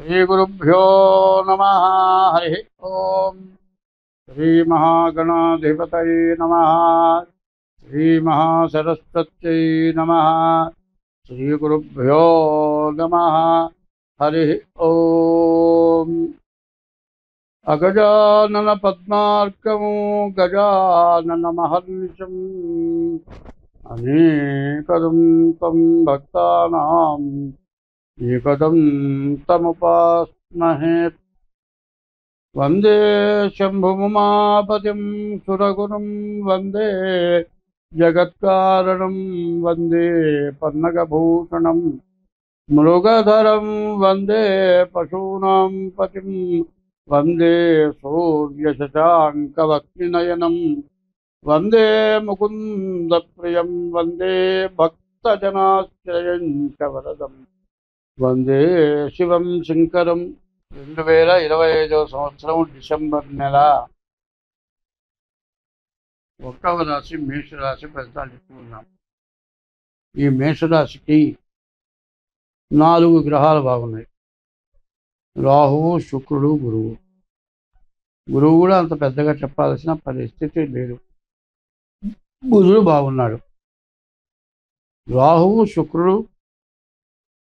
श्रीगुरुभ्यो नमः। हरि ओम। श्रीमहागणाधिपतये नमः। श्रीमहासरस्वत्यै नमः। श्रीगुरुभ्यो नमः। हरि ओम। अगजानन पद्मार्कं गजानन महर्निशम् अनेकदं तं भक्तानां एकदं तमुपास्महे। वंदे शंभुमुमापतिं सुरगुरुं वंदे जगत्कारणं वंदे पन्नगभूषणं मृगधरं वंदे पशूनां पतिं वंदे सूर्यशशाङ्कवक्निनयनं वंदे मुकुन्दप्रियं वंदे भक्तजनाश्रयं च वरदम् వందే శివం శంకరం. 2025 సంవత్సరం డిసెంబర్ నెల 1వ రాశి మేషరాశి ఫలితాలు చెప్పుకున్నాం. ఈ మేషరాశికి 4 గ్రహాలు బాగున్నాయి. రాహువు, శుక్రుడు, గురువు. గురువు కూడా అంత పెద్దగా చెప్పాల్సిన పరిస్థితి లేదు. బుధుడు బాగున్నాడు. రాహువు, శుక్రుడు,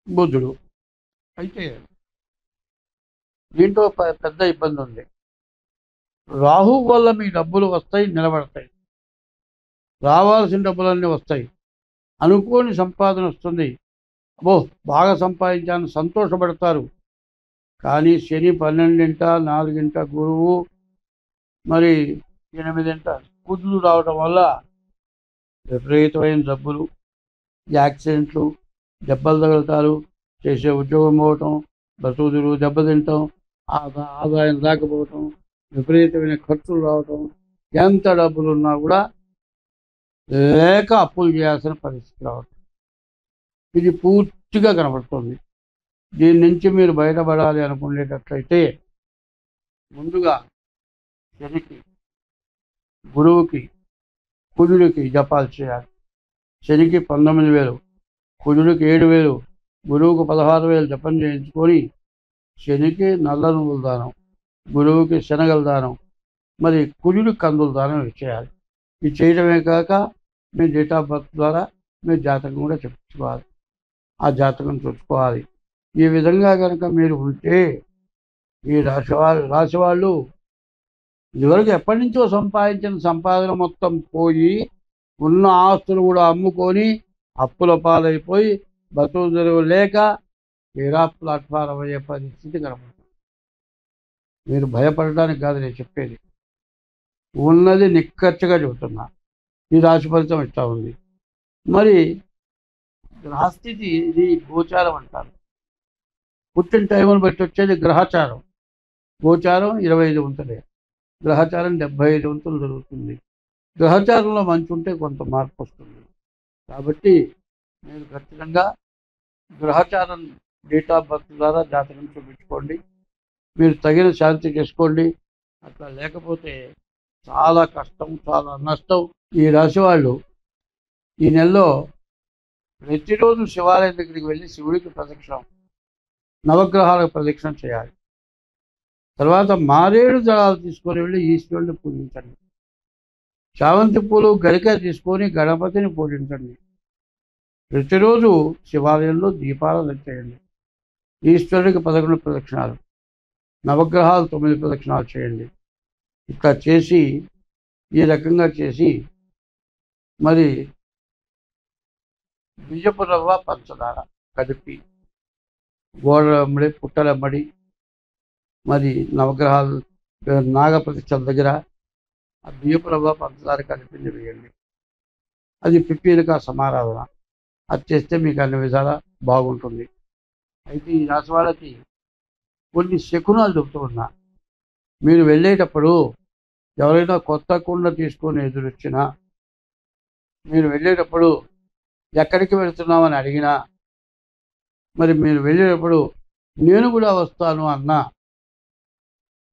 బుధుడు. అయితే దీంట్లో పెద్ద ఇబ్బంది ఉంది. రాహు వల్ల మీ డబ్బులు వస్తాయి, నిలబడతాయి. రావాల్సిన డబ్బులన్నీ వస్తాయి. అనుకోని సంపాదన వస్తుంది. అబ్బో బాగా సంపాదించాలని సంతోషపడతారు. కానీ శని 12ంట, 4ంట గురువు, మరి 8ంట కుదులు రావడం వల్ల విపరీతమైన జబ్బులు, యాక్సిడెంట్లు, దెబ్బలు తగులుతారు. చేసే ఉద్యోగం పోవటం, బతుకుదురు దెబ్బతింటాం, ఆదాయం రాకపోవటం, విపరీతమైన ఖర్చులు రావటం, ఎంత డబ్బులు ఉన్నా కూడా లేక అప్పులు చేయాల్సిన పరిస్థితి రావటం, ఇది పూర్తిగా కనబడుతుంది. దీని నుంచి మీరు బయటపడాలి అనుకునేటట్లయితే ముందుగా శనికి, గురువుకి, కుజుడికి జపాలు చేయాలి. శనికి 19,000, కుజుడికి 7,000, గురువుకు 16,000 జపం చేయించుకొని శనికి నల్ల నువ్వుల దానం, గురువుకి శనగల దానం, మరి కుజుడికి కందుల దానం చేయాలి. ఇది చేయడమే కాక మీ డేట్ ఆఫ్ బర్త్ ద్వారా మీ జాతకం కూడా చెప్పుకోవాలి. ఆ జాతకం చూసుకోవాలి. ఈ విధంగా కనుక మీరు ఉంటే ఈ రాశి వాళ్ళు ఇదివరకు ఎప్పటి నుంచో సంపాదించిన సంపాదన మొత్తం పోయి ఉన్న ఆస్తులు కూడా అమ్ముకొని అప్పుల పాలైపోయి బతుకు తెరువు లేక తీరా ప్లాట్ఫారం అయ్యే పరిస్థితి కనబడుతుంది. మీరు భయపడడానికి కాదు నేను చెప్పేది, ఉన్నది నిక్కచ్చిగా చెబుతున్నా. ఈ రాశి ఫలితం ఇట్లా ఉంది. మరి గ్రహస్థితి ఇది గోచారం అంటారు. పుట్టిన టైంను బట్టి వచ్చేది గ్రహచారం. గోచారం 25 వంతులే, గ్రహచారం 75 వంతులు జరుగుతుంది. గ్రహచారంలో మంచి ఉంటే కొంత మార్పు వస్తుంది. కాబట్టి మీరు ఖచ్చితంగా గ్రహచారం డేట్ ఆఫ్ బర్త్ ద్వారా జాతకం చూపించుకోండి. మీరు తగిన శాంతి చేసుకోండి. అట్లా లేకపోతే చాలా కష్టం, చాలా నష్టం. ఈ రాశి వాళ్ళు ఈ నెలలో ప్రతిరోజు శివాలయం దగ్గరికి వెళ్ళి శివుడికి ప్రదక్షిణం, నవగ్రహాలకు ప్రదక్షిణం చేయాలి. తర్వాత మారేడు దళాలు తీసుకొని వెళ్ళి ఈశ్వరుడిని పూజించండి. చామంతి పూలు, గరిక తీసుకొని గణపతిని పూజించండి. ప్రతిరోజు శివాలయంలో దీపాలను చేయండి. ఈశ్వరుడికి 11 ప్రదక్షిణాలు, నవగ్రహాలు 9 ప్రదక్షిణాలు చేయండి. ఇట్లా చేసి ఈ రకంగా చేసి మరి బియ్యపు రవ్వ, పంచదార కలిపి గోడలమ్మడి, పుట్టలమ్మడి, మరి నవగ్రహాలు నాగప్రతిష్టల దగ్గర ఆ బియ్యపు రవ్వ, పంచదార కలిపి వేయండి. అది పిప్పీలిక సమారాధన. అది చేస్తే మీకు అన్ని విధాలా బాగుంటుంది. అయితే ఈ రాశి వాళ్ళకి కొన్ని శకునాలు చెబుతూ ఉన్నా. మీరు వెళ్ళేటప్పుడు ఎవరైనా కొత్త కుండ తీసుకొని ఎదురొచ్చినా, మీరు వెళ్ళేటప్పుడు ఎక్కడికి వెళుతున్నామని అడిగినా, మరి మీరు వెళ్ళేటప్పుడు నేను కూడా వస్తాను అన్నా,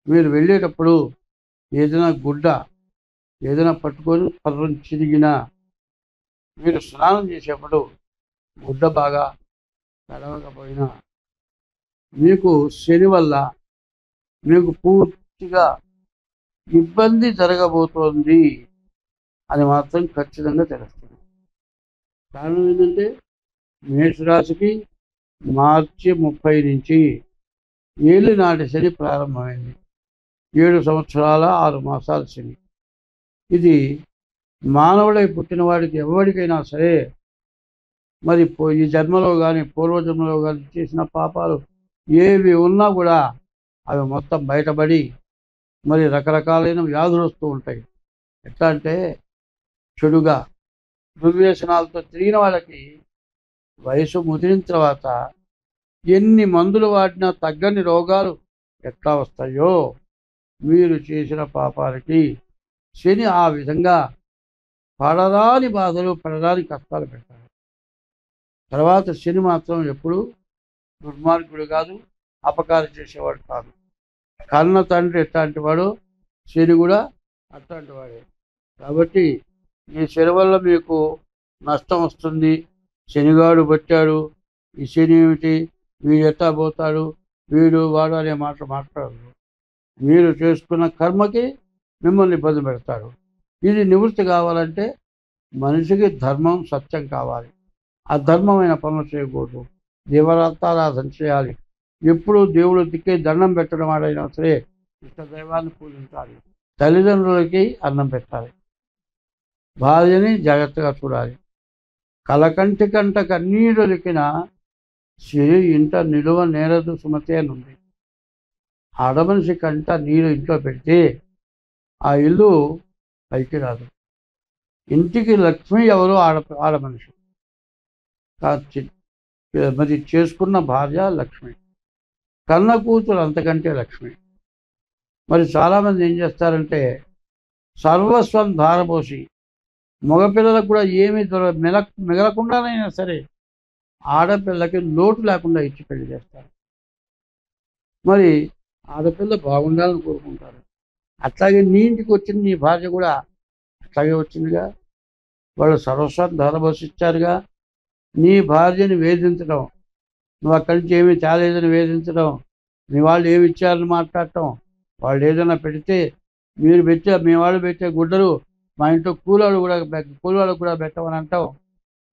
మీరు వెళ్ళేటప్పుడు ఏదైనా గుడ్డ ఏదైనా పట్టుకొని పర్రం చిరిగినా, మీరు స్నానం చేసేటప్పుడు గుడ్డ బాగా తడవకపోయినా మీకు శని వల్ల మీకు పూర్తిగా ఇబ్బంది జరగబోతోంది అని మాత్రం ఖచ్చితంగా తెలుస్తుంది. కారణం ఏంటంటే మేషరాశికి మార్చి 30 నుంచి ఏలినాటి శని ప్రారంభమైంది. 7 సంవత్సరాల 6 మాసాల శని. ఇది మానవుడై పుట్టిన వాడికి ఎవరికైనా సరే మరి ఈ జన్మలో కానీ పూర్వజన్మలో కానీ చేసిన పాపాలు ఏవి ఉన్నా కూడా అవి మొత్తం బయటపడి మరి రకరకాలైన వ్యాధులు వస్తూ ఉంటాయి. ఎట్లా అంటే చెడుగా దుర్వ్యసనాలతో తిరిగిన వాళ్ళకి వయసు ముదిరిన తర్వాత ఎన్ని మందులు వాడినా తగ్గని రోగాలు ఎట్లా వస్తాయో మీరు చేసిన పాపాలకి శని ఆ విధంగా పడరాని బాధలు పడరాని కష్టాలు పెడతాడు. తర్వాత శని మాత్రం ఎప్పుడు దుర్మార్గుడు కాదు, అపకారం చేసేవాడు కాదు. కన్న తండ్రి ఎట్లాంటి వాడు శని కూడా అట్లాంటి వాడే. కాబట్టి ఈ శని వల్ల మీకు నష్టం వస్తుంది. శనిగాడు పట్టాడు, ఈ శని ఏమిటి, వీడు ఎట్లా పోతాడు, వీడు వాడు అనే మాట మాట్లాడదు. మీరు చేసుకున్న కర్మకి మిమ్మల్ని ఇబ్బంది పెడతాడు. ఇది నివృత్తి కావాలంటే మనిషికి ధర్మం సత్యం కావాలి. అధర్మమైన పనులు చేయకూడదు. దేవతారాధన చేయాలి. ఎప్పుడు దేవుడు దిక్కే దండం పెట్టడం వాడైనా సరే ఇష్ట దైవాన్ని పూజించాలి. తల్లిదండ్రులకి అన్నం పెట్టాలి. భార్యని జాగ్రత్తగా చూడాలి. కలకంటి కంట కన్నీరులికిన సిరి ఇంట నిలువ నేరదు సుమతే అని ఉంది. ఆడమనిషి కంట నీరు ఇంట్లో పెడితే ఆ ఇల్లు పైకి రాదు. ఇంటికి లక్ష్మి ఎవరు ఆడమనిషి. మరి చేసుకున్న భార్య లక్ష్మి, కన్న కూతురు అంతకంటే లక్ష్మి. మరి చాలామంది ఏం చేస్తారంటే సర్వస్వం ధారపోసి మగపిల్లలకు కూడా ఏమీ మిగలకుండానైనా సరే ఆడపిల్లకి లోటు లేకుండా ఇచ్చి పెళ్లి చేస్తారు. మరి ఆడపిల్ల బాగుండాలని కోరుకుంటారు. అట్లాగే నీ ఇంటికి వచ్చిన నీ భార్య కూడా అట్లాగే వచ్చిందిగా. వాళ్ళు సర్వస్వం ధారపోసిచ్చారుగా. నీ భార్యని వేధించడం, నువ్వు అక్కడి నుంచి ఏమీ తేలేదని వేధించడం, మీ వాళ్ళు ఏమి ఇచ్చారని మాట్లాడటం, వాళ్ళు ఏదైనా పెడితే మీ వాళ్ళు పెట్టే గుడ్డలు మా ఇంట్లో కూలోళ్ళు కూడా పెట్టమని అంటాం.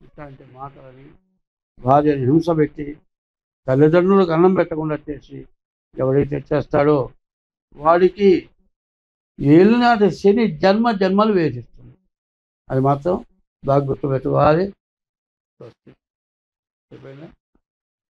ఇట్లాంటి మాటలని భార్యని హింస పెట్టి తల్లిదండ్రులకు అన్నం పెట్టకుండా చేసి ఎవడైతే చేస్తాడో వాడికి ఏలినాటి శని జన్మలు వేధిస్తుంది. అది మాత్రం బాగా గుర్తుపెట్టుకోవాలి.